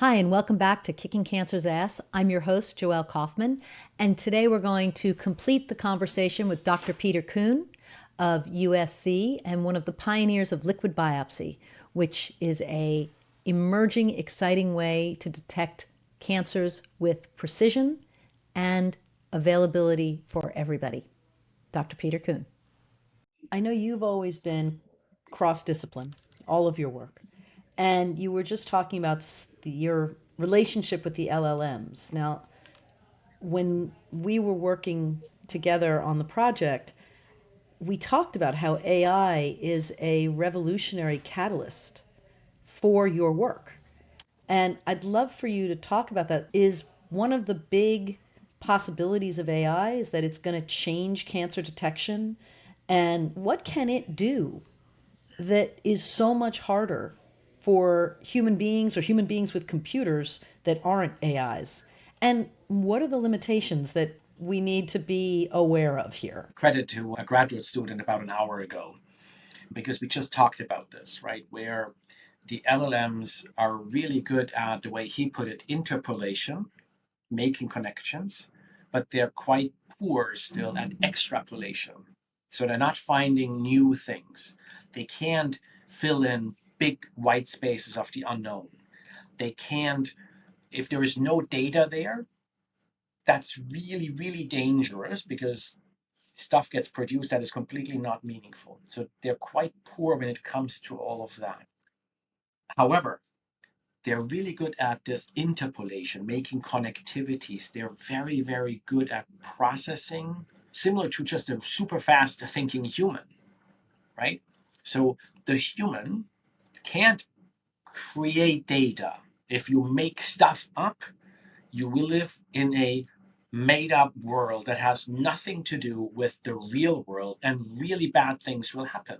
Hi, and welcome back to Kicking Cancer's Ass. I'm your host, Joelle Kaufman, and today we're going to complete the conversation with Dr. Peter Kuhn of USC and one of the pioneers of liquid biopsy, which is a emerging, exciting way to detect cancers with precision and availability for everybody. Dr. Peter Kuhn. I know you've always been cross discipline, all of your work. And you were just talking about your relationship with the LLMs. Now, when we were working together on the project, we talked about how AI is a revolutionary catalyst for your work. And I'd love for you to talk about that. Is one of the big possibilities of AI is that it's going to change cancer detection? And what can it do that is so much harder for human beings or human beings with computers that aren't AIs? And what are the limitations that we need to be aware of here? Credit to a graduate student about an hour ago, because we just talked about this, right? Where the LLMs are really good at, the way he put it, interpolation, making connections, but they're quite poor still at extrapolation. So they're not finding new things. They can't fill in big white spaces of the unknown. They can't, if there is no data there, that's really, really dangerous because stuff gets produced that is completely not meaningful. So they're quite poor when it comes to all of that. However, they're really good at this interpolation, making connectivities. They're very, very good at processing, similar to just a super fast thinking human, right? So the human can't create data. If you make stuff up, you will live in a made up world that has nothing to do with the real world, and really bad things will happen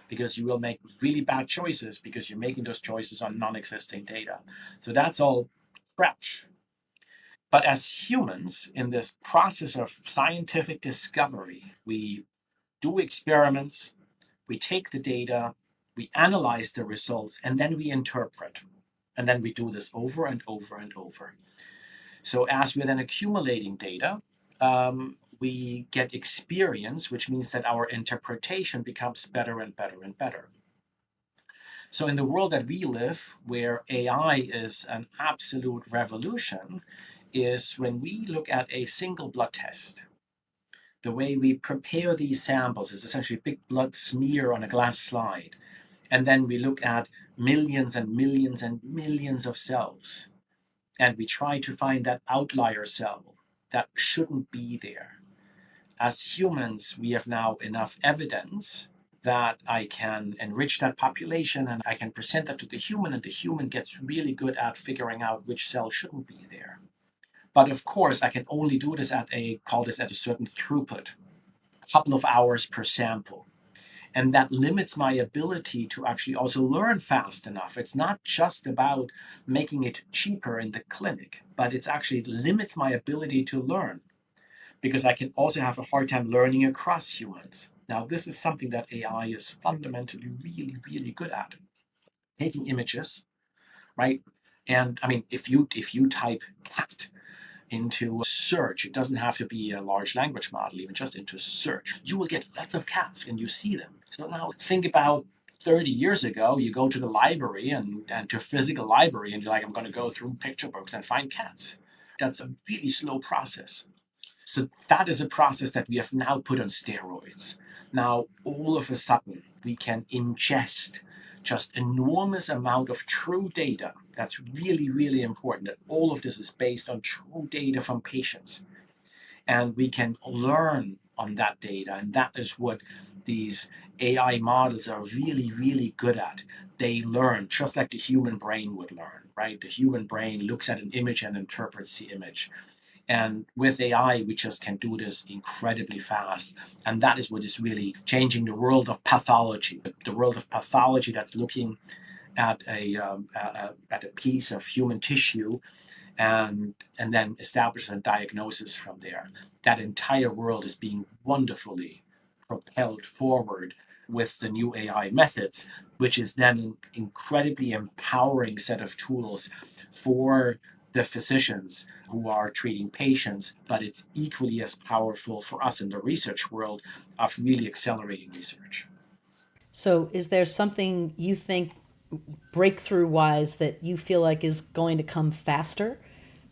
because you will make really bad choices because you're making those choices on non existing data. So that's all scratch. But as humans, in this process of scientific discovery, we do experiments, we take the data, we analyze the results, and then we interpret. And then we do this over and over and over. So as we're then accumulating data, we get experience, which means that our interpretation becomes better and better and better. So in the world that we live, where AI is an absolute revolution, is when we look at a single blood test. The way we prepare these samples is essentially a big blood smear on a glass slide. And then we look at millions and millions and millions of cells. And we try to find that outlier cell that shouldn't be there. As humans, we have now enough evidence that I can enrich that population and I can present that to the human, and the human gets really good at figuring out which cell shouldn't be there. But of course, I can only do this at a certain throughput, a couple of hours per sample. And that limits my ability to actually also learn fast enough. It's not just about making it cheaper in the clinic, but it's actually limits my ability to learn because I can also have a hard time learning across humans. Now, this is something that AI is fundamentally really, really good at. Taking images, right? And I mean, if you type cat into search, it doesn't have to be a large language model, even just into search, you will get lots of cats and you see them. So now think about 30 years ago, you go to the library and to a physical library and you're like, I'm going to go through picture books and find cats. That's a really slow process. So that is a process that we have now put on steroids. Now, all of a sudden, we can ingest just enormous amount of true data. That's really, really important that all of this is based on true data from patients. And we can learn on that data. And that is what these AI models are really, really good at. They learn just like the human brain would learn, right? The human brain looks at an image and interprets the image. And with AI, we just can do this incredibly fast. And that is what is really changing the world of pathology, the world of pathology that's looking at at a piece of human tissue and then establish a diagnosis from there. That entire world is being wonderfully propelled forward with the new AI methods, which is then an incredibly empowering set of tools for the physicians who are treating patients, but it's equally as powerful for us in the research world of really accelerating research. So, is there something you think breakthrough wise that you feel like is going to come faster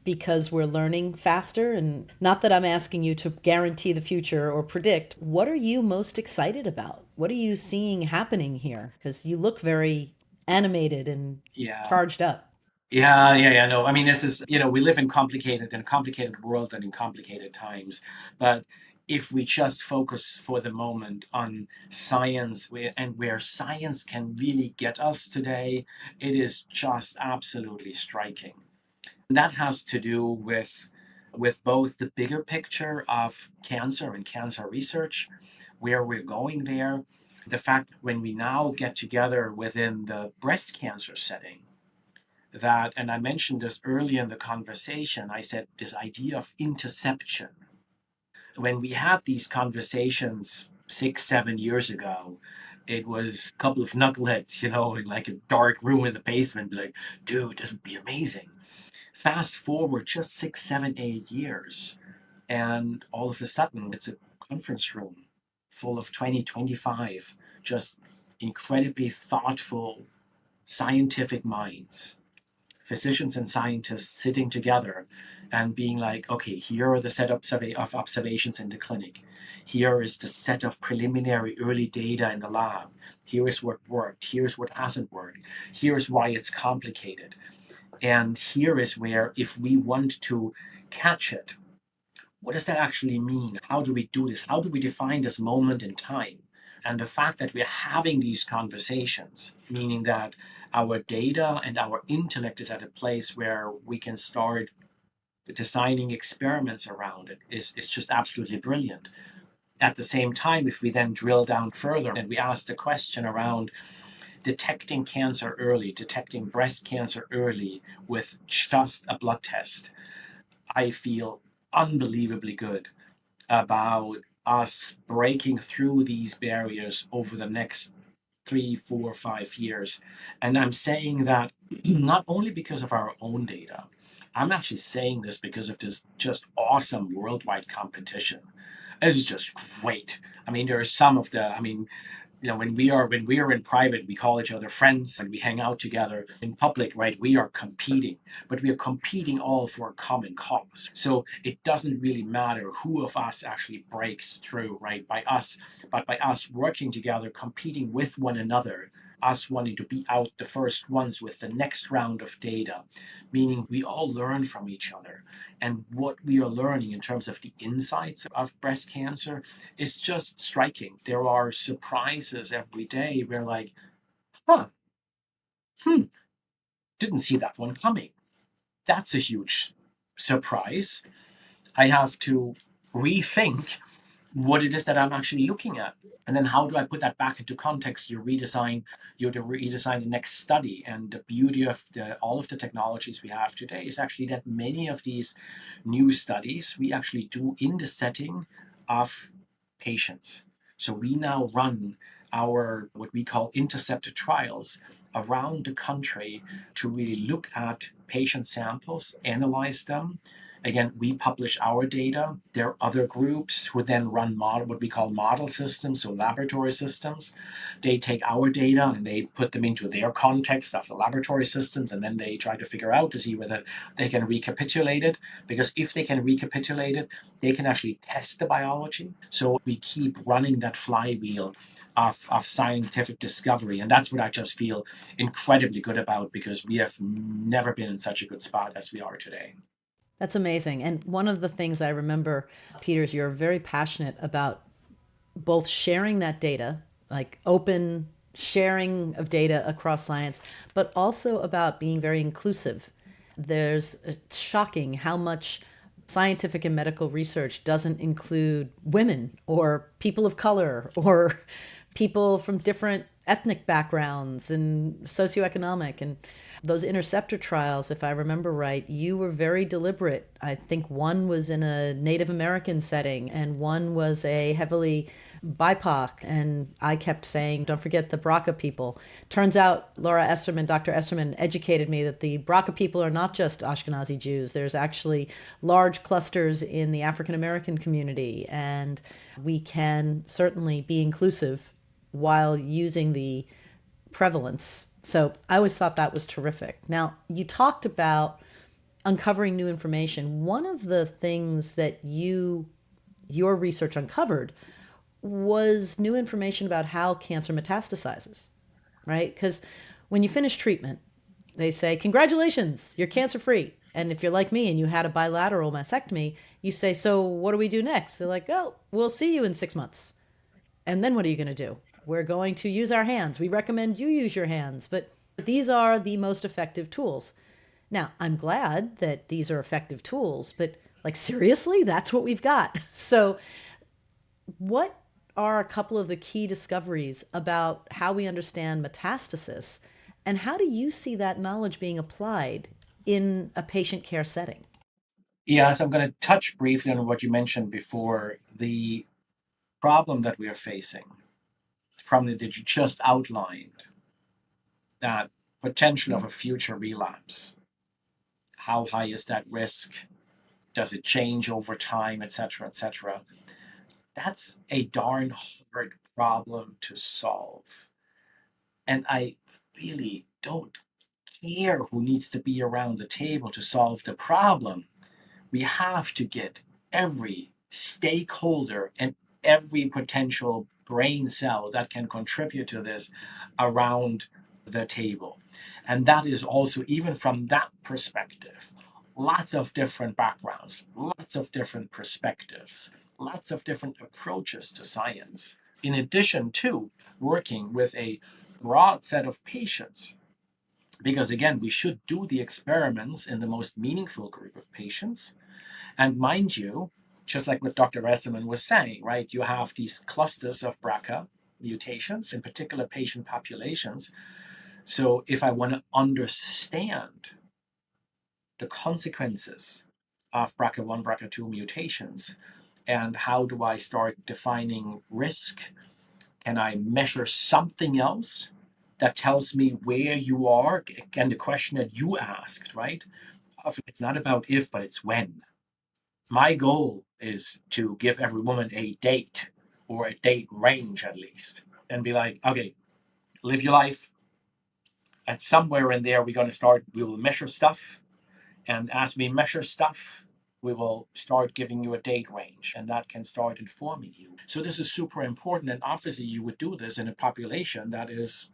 because we're learning faster? And not that I'm asking you to guarantee the future or predict. What are you most excited about? What are you seeing happening here? Because you look very animated and Yeah. charged up. Yeah. No, I mean, this is, we live in a complicated world and in complicated times. But if we just focus for the moment on science and where science can really get us today, it is just absolutely striking. And that has to do with both the bigger picture of cancer and cancer research, where we're going there. The fact when we now get together within the breast cancer setting, that, and I mentioned this early in the conversation, I said this idea of interception. When we had these conversations 6, 7 years ago, it was a couple of knuckleheads, in like a dark room in the basement, like, dude, this would be amazing. Fast forward just 6, 7, 8 years, and all of a sudden, it's a conference room full of 20, 25, just incredibly thoughtful scientific minds, physicians and scientists sitting together and being like, okay, here are the set of observations in the clinic. Here is the set of preliminary early data in the lab. Here is what worked. Here's what hasn't worked. Here's why it's complicated. And here is where, if we want to catch it, what does that actually mean? How do we do this? How do we define this moment in time? And the fact that we're having these conversations, meaning that our data and our intellect is at a place where we can start designing experiments around it, is just absolutely brilliant. At the same time, if we then drill down further and we ask the question around detecting cancer early, detecting breast cancer early with just a blood test, I feel unbelievably good about us breaking through these barriers over the next 3, 4, 5 years. And I'm saying that not only because of our own data, I'm actually saying this because of this just awesome worldwide competition. This is just great. I mean, there are some of the, I mean, when we are in private, we call each other friends and we hang out together. In public, right, we are competing, but we are competing all for a common cause. So it doesn't really matter who of us actually breaks through, right, but by us working together, competing with one another, us wanting to be out the first ones with the next round of data, meaning we all learn from each other. And what we are learning in terms of the insights of breast cancer is just striking. There are surprises every day. We're like, huh, hmm, didn't see that one coming. That's a huge surprise. I have to rethink what it is that I'm actually looking at. And then how do I put that back into context? You redesign the next study. And the beauty of all of the technologies we have today is actually that many of these new studies we actually do in the setting of patients. So we now run our what we call intercepted trials around the country to really look at patient samples, analyze them. Again, we publish our data. There are other groups who then run what we call model systems, so laboratory systems. They take our data and they put them into their context of the laboratory systems, and then they try to figure out to see whether they can recapitulate it. Because if they can recapitulate it, they can actually test the biology. So we keep running that flywheel of scientific discovery. And that's what I just feel incredibly good about, because we have never been in such a good spot as we are today. That's amazing. And one of the things I remember, Peter, is you're very passionate about both sharing that data, like open sharing of data across science, but also about being very inclusive. It's shocking how much scientific and medical research doesn't include women or people of color or people from different ethnic backgrounds and socioeconomic and those interceptor trials, if I remember right, you were very deliberate. I think one was in a Native American setting and one was a heavily BIPOC. And I kept saying, don't forget the BRCA people. Turns out Dr. Esserman educated me that the BRCA people are not just Ashkenazi Jews. There's actually large clusters in the African American community. And we can certainly be inclusive while using the prevalence. So I always thought that was terrific. Now, you talked about uncovering new information. One of the things that your research uncovered was new information about how cancer metastasizes, right? Because when you finish treatment, they say, congratulations, you're cancer free. And if you're like me and you had a bilateral mastectomy, you say, so what do we do next? They're like, oh, we'll see you in 6 months. And then what are you going to do? We're going to use our hands. We recommend you use your hands, but these are the most effective tools. Now, I'm glad that these are effective tools, but like seriously, that's what we've got. So, what are a couple of the key discoveries about how we understand metastasis, and how do you see that knowledge being applied in a patient care setting? Yeah, so I'm going to touch briefly on what you mentioned before, the problem that we are facing, the problem that you just outlined, that potential of a future relapse. How high is that risk? Does it change over time, et cetera, et cetera? That's a darn hard problem to solve. And I really don't care who needs to be around the table to solve the problem. We have to get every stakeholder and every potential brain cell that can contribute to this around the table. And that is also, even from that perspective, lots of different backgrounds, lots of different perspectives, lots of different approaches to science. In addition to working with a broad set of patients, because again, we should do the experiments in the most meaningful group of patients. And mind you, just like what Dr. Esserman was saying, right, you have these clusters of BRCA mutations in particular patient populations. So if I want to understand the consequences of BRCA1, BRCA2 mutations, and how do I start defining risk? Can I measure something else that tells me where you are? Again, the question that you asked, right? It's not about if, but it's when. My goal is to give every woman a date or a date range at least and be like, okay, live your life. And somewhere in there, we're going to start, we will measure stuff. And as we measure stuff, we will start giving you a date range and that can start informing you. So this is super important. And obviously you would do this in a population that is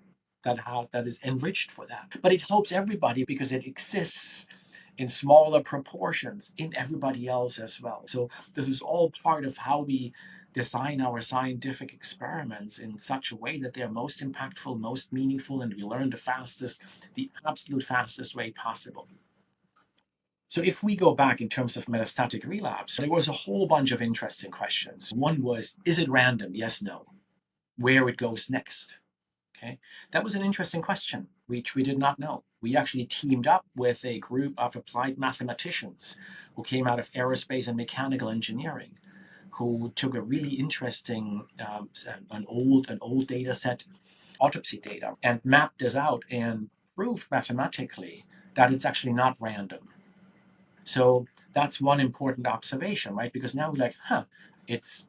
enriched for that. But it helps everybody because it exists in smaller proportions in everybody else as well. So this is all part of how we design our scientific experiments in such a way that they're most impactful, most meaningful, and we learn the absolute fastest way possible. So if we go back in terms of metastatic relapse, there was a whole bunch of interesting questions. One was, is it random? Yes, no. Where it goes next. Okay, that was an interesting question, which we did not know. We actually teamed up with a group of applied mathematicians who came out of aerospace and mechanical engineering, who took a really interesting, an old data set, autopsy data, and mapped this out and proved mathematically that it's actually not random. So that's one important observation, right? Because now we're like,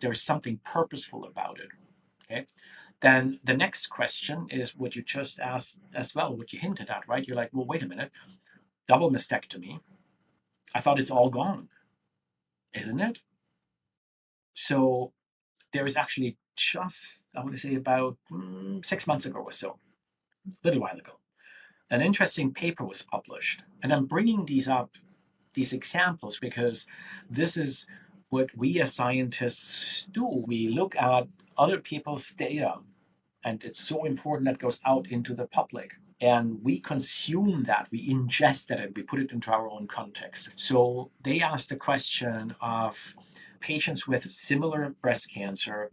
there's something purposeful about it. Okay. Then the next question is what you just asked as well, what you hinted at, right? You're like, well, wait a minute, double mastectomy. I thought it's all gone, isn't it? So there is actually just, I want to say about 6 months ago or so, a little while ago, an interesting paper was published. And I'm bringing these up, these examples, because this is what we as scientists do. We look at other people's data, and it's so important that goes out into the public. And we consume that, we ingest that, and we put it into our own context. So they asked the question of patients with similar breast cancer,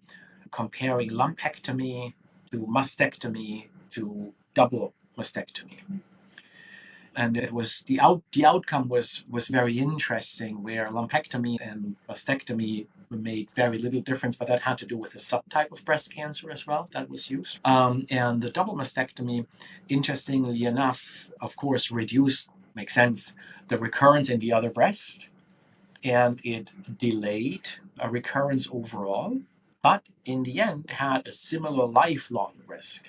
comparing lumpectomy to mastectomy to double mastectomy. And it was the outcome was very interesting, where lumpectomy and mastectomy made very little difference, but that had to do with the subtype of breast cancer as well that was used. And the double mastectomy, interestingly enough, of course, reduced, makes sense, the recurrence in the other breast, and it delayed a recurrence overall, but in the end had a similar lifelong risk.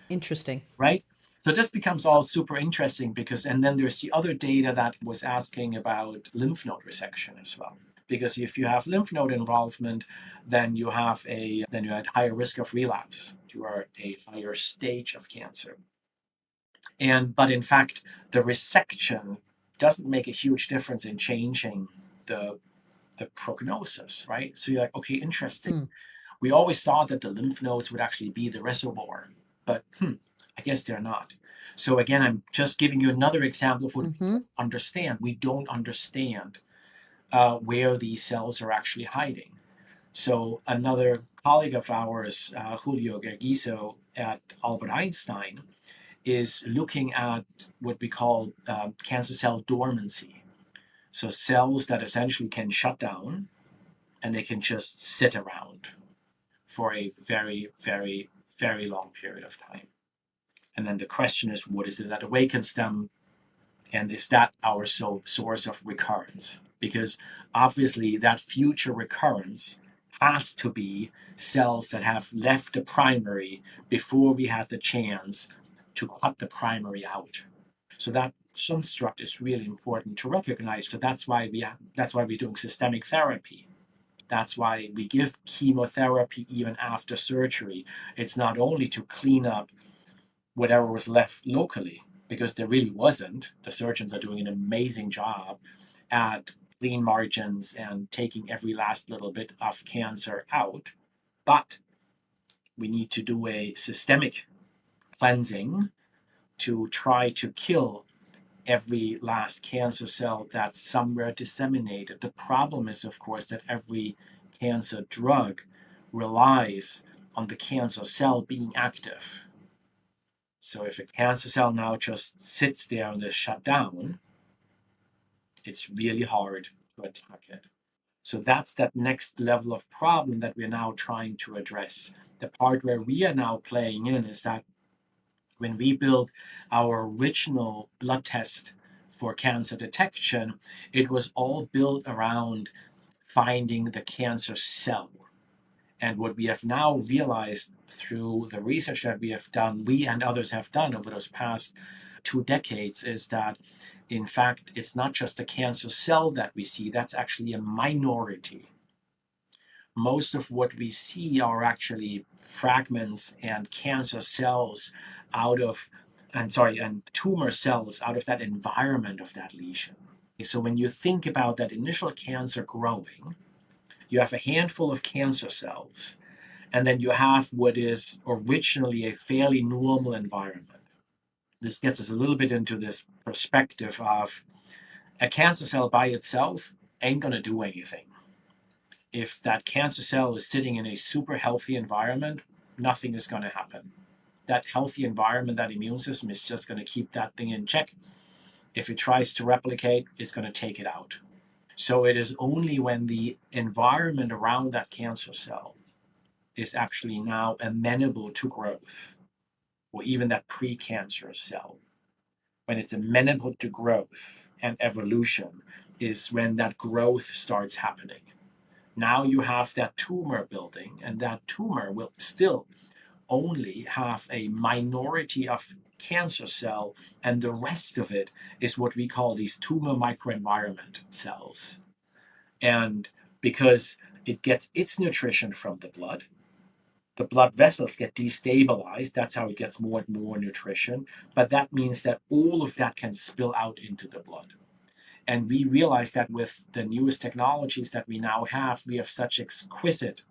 Interesting. Right? So this becomes all super interesting because, and then there's the other data that was asking about lymph node resection as well. Because if you have lymph node involvement, then you have higher risk of relapse. You are a higher stage of cancer. But in fact, the resection doesn't make a huge difference in changing the prognosis, right? So you're like, okay, interesting. Hmm. We always thought that the lymph nodes would actually be the reservoir, but I guess they're not. So again, I'm just giving you another example of what we don't understand. We don't understand where these cells are actually hiding. So another colleague of ours, Julio Gergiso at Albert Einstein, is looking at what we call cancer cell dormancy. So cells that essentially can shut down and they can just sit around for a very, very, very long period of time. And then the question is, what is it that awakens them? And is that our source of recurrence? Because obviously, that future recurrence has to be cells that have left the primary before we had the chance to cut the primary out. So that construct is really important to recognize. So that's why we're doing systemic therapy. That's why we give chemotherapy even after surgery. It's not only to clean up whatever was left locally, because there really wasn't. The surgeons are doing an amazing job at clean margins and taking every last little bit of cancer out. But we need to do a systemic cleansing to try to kill every last cancer cell that's somewhere disseminated. The problem is, of course, that every cancer drug relies on the cancer cell being active. So if a cancer cell now just sits there and is shut down, it's really hard to attack it. So that's that next level of problem that we're now trying to address. The part where we are now playing in is that when we built our original blood test for cancer detection, it was all built around finding the cancer cell. And what we have now realized through the research that we have done, we and others have done over those past 2 decades, is that in fact, it's not just a cancer cell that we see, that's actually a minority. Most of what we see are actually fragments and cancer cells out of, and tumor cells out of that environment of that lesion. So when you think about that initial cancer growing, you have a handful of cancer cells, and then you have what is originally a fairly normal environment. This gets us a little bit into this perspective of a cancer cell by itself ain't going to do anything. If that cancer cell is sitting in a super healthy environment, nothing is going to happen. That healthy environment, that immune system is just going to keep that thing in check. If it tries to replicate, it's going to take it out. So it is only when the environment around that cancer cell is actually now amenable to growth, or even that precancerous cell, when it's amenable to growth and evolution, is when that growth starts happening. Now you have that tumor building, and that tumor will still only have a minority of cancer cell, and the rest of it is what we call these tumor microenvironment cells. And because it gets its nutrition from the blood vessels get destabilized. That's how it gets more and more nutrition. But that means that all of that can spill out into the blood. And we realize that with the newest technologies that we now have, we have such exquisite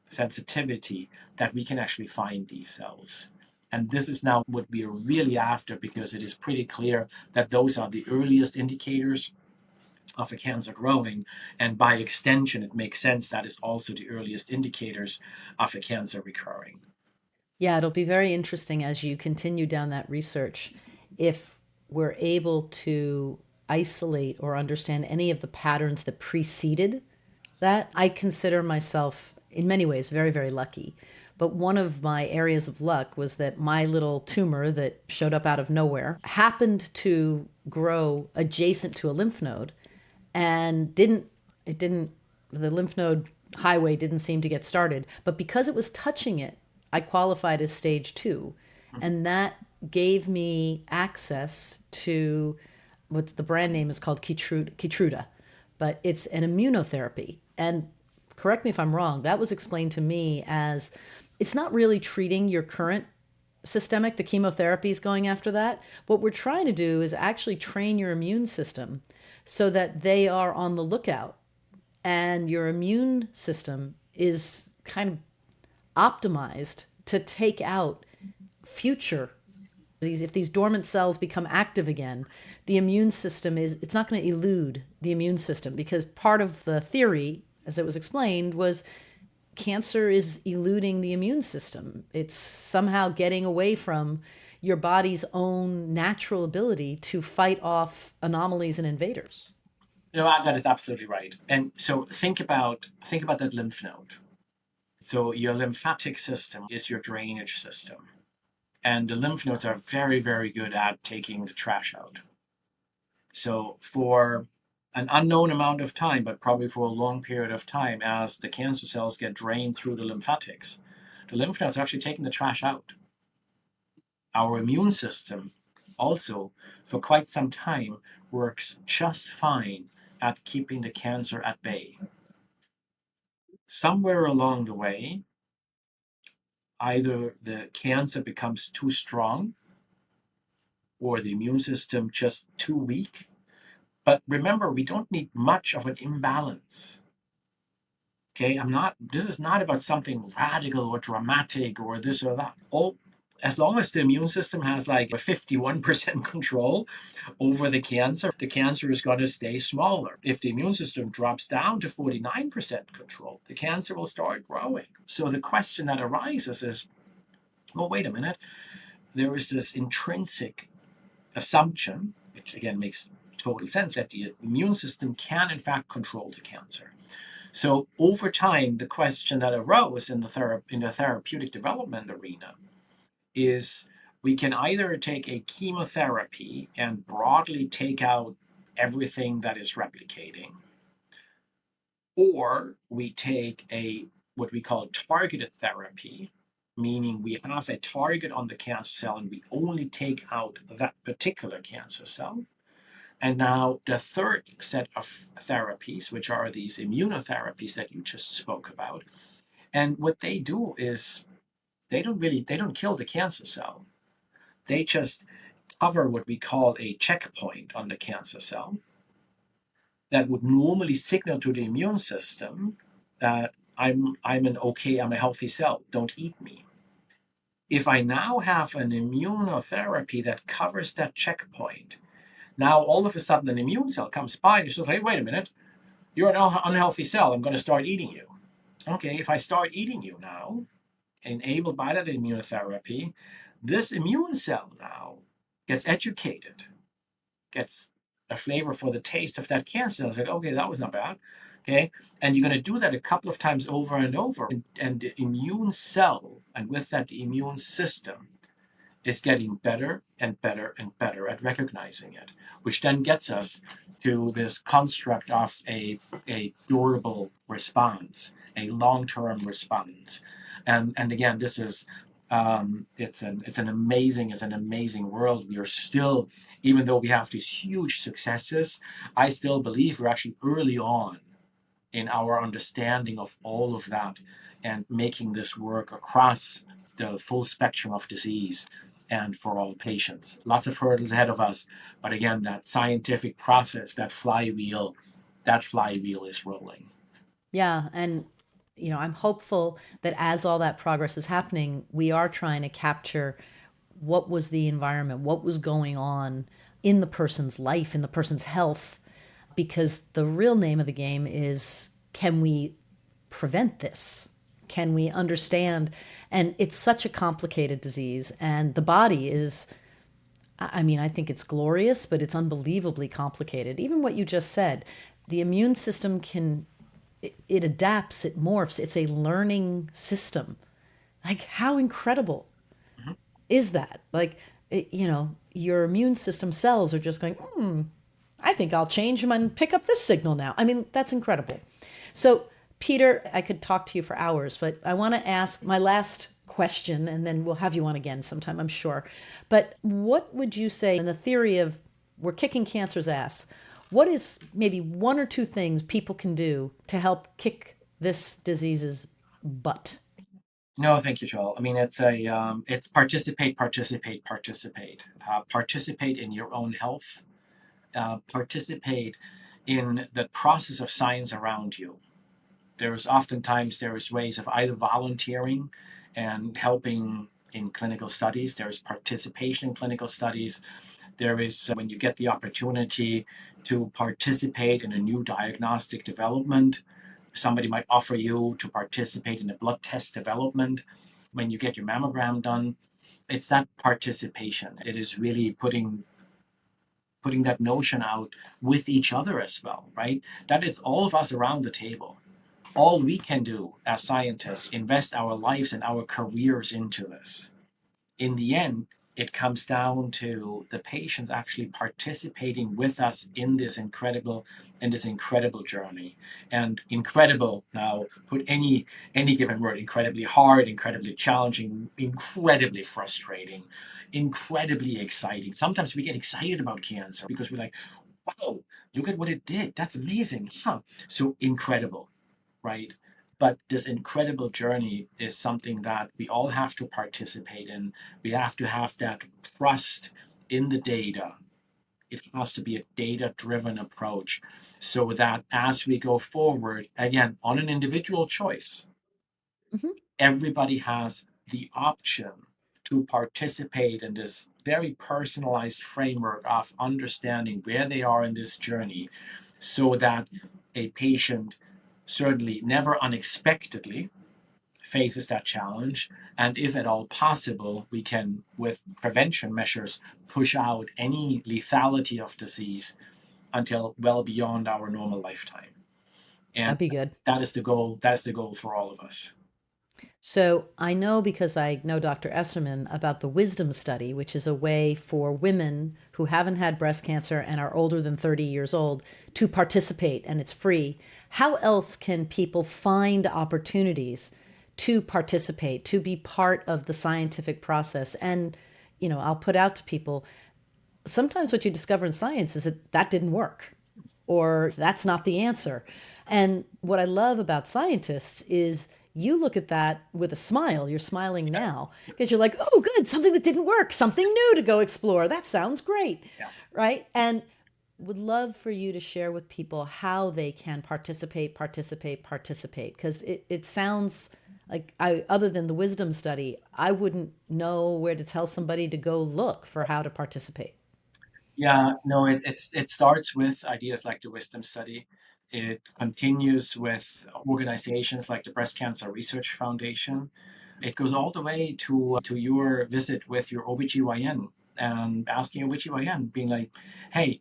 sensitivity that we can actually find these cells. And this is now what we are really after, because it is pretty clear that those are the earliest indicators of a cancer growing. And by extension, it makes sense that is also the earliest indicators of a cancer recurring. Yeah, it'll be very interesting as you continue down that research if we're able to isolate or understand any of the patterns that preceded that. I consider myself, in many ways, very, very lucky. But one of my areas of luck was that my little tumor that showed up out of nowhere happened to grow adjacent to a lymph node and it didn't, the lymph node highway didn't seem to get started. But because it was touching it, I qualified as stage 2. And that gave me access to what the brand name is called Keytruda, but it's an immunotherapy. And correct me if I'm wrong, that was explained to me as it's not really treating your current systemic, the chemotherapy is going after that. What we're trying to do is actually train your immune system so that they are on the lookout and your immune system is kind of optimized to take out future these. If these dormant cells become active again, the immune system is, it's not going to elude the immune system, because part of the theory, as it was explained, was cancer is eluding the immune system. It's somehow getting away from your body's own natural ability to fight off anomalies and invaders. That is absolutely right. And so think about that lymph node. So your lymphatic system is your drainage system. And the lymph nodes are very, very good at taking the trash out. So for an unknown amount of time, but probably for a long period of time, as the cancer cells get drained through the lymphatics, the lymph nodes are actually taking the trash out. Our immune system also, for quite some time, works just fine at keeping the cancer at bay. Somewhere along the way, either the cancer becomes too strong or the immune system just too weak. But remember, we don't need much of an imbalance. Okay, this is not about something radical or dramatic or this or that. As long as the immune system has like a 51% control over the cancer is going to stay smaller. If the immune system drops down to 49% control, the cancer will start growing. So the question that arises is, well, wait a minute. There is this intrinsic assumption, which again makes total sense, that the immune system can in fact control the cancer. So over time, the question that arose in the therapeutic development arena is, we can either take a chemotherapy and broadly take out everything that is replicating, or we take a what we call targeted therapy, meaning we have a target on the cancer cell and we only take out that particular cancer cell. And now the third set of therapies, which are these immunotherapies that you just spoke about. And what they do is they don't kill the cancer cell. They just cover what we call a checkpoint on the cancer cell that would normally signal to the immune system that I'm a healthy cell, don't eat me. If I now have an immunotherapy that covers that checkpoint, now all of a sudden an immune cell comes by and it's just like, wait a minute, you're an unhealthy cell, I'm going to start eating you. Okay, if I start eating you now, enabled by that immunotherapy, this immune cell now gets educated, gets a flavor for the taste of that cancer. It's like, okay, that was not bad. Okay. And you're going to do that a couple of times over and over. And the immune cell, and with that, the immune system, is getting better and better and better at recognizing it, which then gets us to this construct of a durable response, a long-term response. And again, this is it's an amazing world. We are still, even though we have these huge successes, I still believe we're actually early on in our understanding of all of that and making this work across the full spectrum of disease and for all patients. Lots of hurdles ahead of us, but again, that scientific process, that flywheel is rolling. Yeah, and I'm hopeful that as all that progress is happening, we are trying to capture what was the environment, what was going on in the person's life, in the person's health, because the real name of the game is, can we prevent this? can we understand? And it's such a complicated disease, and the body is, I mean, I think it's glorious, but it's unbelievably complicated. Even what you just said, the immune system can, it adapts, it morphs, it's a learning system. Like, how incredible Mhm. is that? Like, your immune system cells are just going, I think I'll change them and pick up this signal now. I mean, that's incredible. So, Peter, I could talk to you for hours, but I want to ask my last question, and then we'll have you on again sometime, I'm sure. But what would you say in the theory of we're kicking cancer's ass? What is maybe one or two things people can do to help kick this disease's butt? No, thank you, Joel. I mean, it's participate, participate, participate. Participate in your own health. Participate in the process of science around you. There is ways of either volunteering and helping in clinical studies. There is participation in clinical studies. There is when you get the opportunity to participate in a new diagnostic development. Somebody might offer you to participate in a blood test development when you get your mammogram done. It's that participation. It is really putting that notion out with each other as well, right? That it's all of us around the table. All we can do as scientists invest our lives and our careers into this. In the end, it comes down to the patients actually participating with us in this incredible journey. And incredible, now put any given word, incredibly hard, incredibly challenging, incredibly frustrating, incredibly exciting. Sometimes we get excited about cancer because we're like, wow, look at what it did. That's amazing. Huh? So incredible, right? But this incredible journey is something that we all have to participate in. We have to have that trust in the data. It has to be a data driven approach so that as we go forward, again, on an individual choice, Mm-hmm. everybody has the option to participate in this very personalized framework of understanding where they are in this journey so that a patient certainly never unexpectedly faces that challenge. And if at all possible, we can, with prevention measures, push out any lethality of disease until well beyond our normal lifetime. And That'd be good. that is the goal. That's the goal for all of us. So I know because I know Dr. Esserman about the Wisdom Study, which is a way for women who haven't had breast cancer and are older than 30 years old to participate, and it's free. How else can people find opportunities to participate, to be part of the scientific process? And, I'll put out to people sometimes what you discover in science is that that didn't work or that's not the answer. And what I love about scientists is you look at that with a smile. You're smiling Yeah, now because you're like, oh, good, something that didn't work, something new to go explore. That sounds great. yeah. Right. And would love for you to share with people how they can participate, because it sounds like other than the wisdom study, I wouldn't know where to tell somebody to go look for how to participate. Yeah, no, it starts with ideas like the Wisdom Study. It continues with organizations like the Breast Cancer Research Foundation. It goes all the way to your visit with your OBGYN and asking your OBGYN, being like, hey,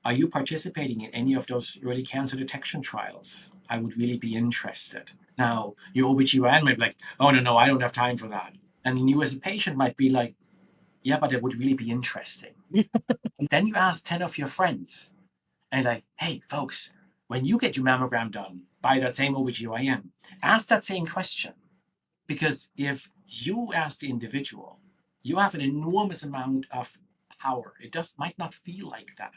are you participating in any of those early cancer detection trials? I would really be interested. Now, your OBGYN might be like, oh, no, no, I don't have time for that. And you as a patient might be like, yeah, but it would really be interesting. And then you ask 10 of your friends and like, hey, folks, when you get your mammogram done by that same OBGYN, ask that same question. Because if you ask the individual, you have an enormous amount of power. It just might not feel like that.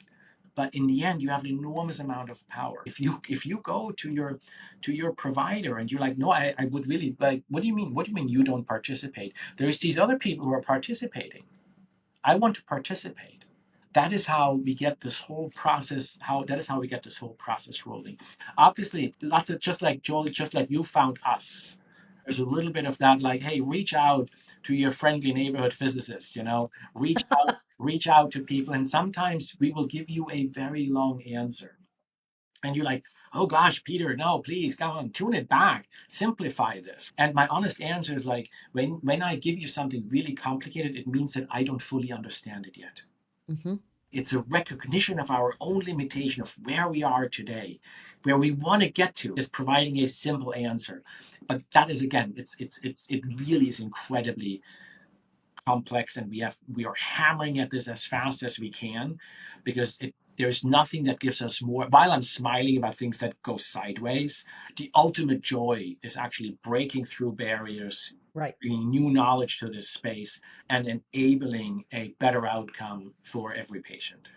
But in the end, you have an enormous amount of power. If you go to your provider and you're like, no, I would really like, what do you mean? What do you mean you don't participate? There's these other people who are participating. I want to participate. That is how we get this whole process. How that is how we get this whole process rolling. Obviously, lots of just like Joel, just like you found us. There's a little bit of that, like, hey, reach out to your friendly neighborhood physicist. Reach out to people, and sometimes we will give you a very long answer. And you're like, oh gosh, Peter, no, please, come on, tune it back, simplify this. And my honest answer is like, when I give you something really complicated, it means that I don't fully understand it yet. Mm-hmm. It's a recognition of our own limitation of where we are today. Where we want to get to is providing a simple answer. But that is, again, it really is incredibly complex, and we are hammering at this as fast as we can, because there's nothing that gives us more. While I'm smiling about things that go sideways, the ultimate joy is actually breaking through barriers, Right. bringing new knowledge to this space, and enabling a better outcome for every patient.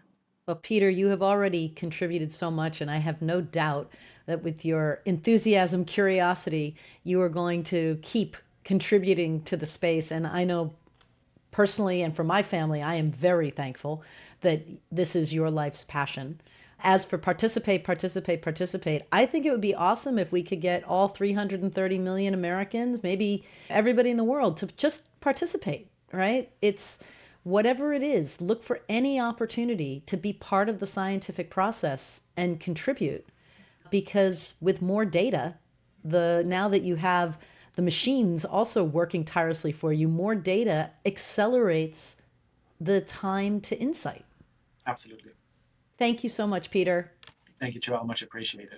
Well, Peter, you have already contributed so much, and I have no doubt that with your enthusiasm, curiosity, you are going to keep contributing to the space. And I know personally, and for my family, I am very thankful that this is your life's passion. As for participate, I think it would be awesome if we could get all 330 million Americans, maybe everybody in the world, to just participate, right? It's whatever it is, look for any opportunity to be part of the scientific process and contribute. Because with more data, now that you have the machines also working tirelessly for you, more data accelerates the time to insight. Absolutely. Thank you so much, Peter. Thank you, Joel. Much appreciated.